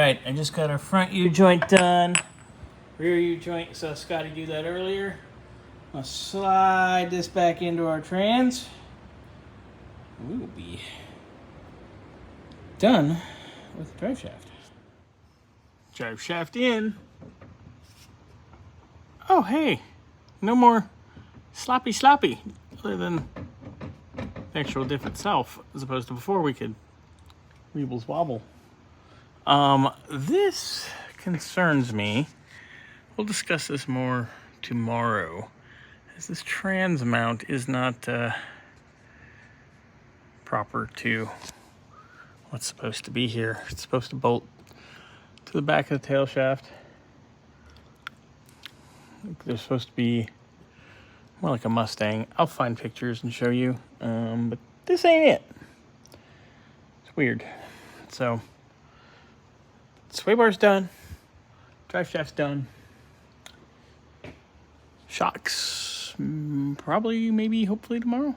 right, I just got our front U-joint done. Rear U-joint, saw Scotty do that earlier. I'll slide this back into our trans. We will be done with the drive shaft. Drive shaft in. Oh, hey, no more sloppy, other than the actual diff itself, as opposed to before we could weebles wobble. This concerns me. We'll discuss this more tomorrow, as this trans mount is not proper to what's supposed to be here. It's supposed to bolt to the back of the tail shaft. They're supposed to be more like a Mustang. I'll find pictures and show you, but this ain't it. It's weird. So, sway bar's done. Drive shaft's done. Shocks, probably, maybe, hopefully tomorrow.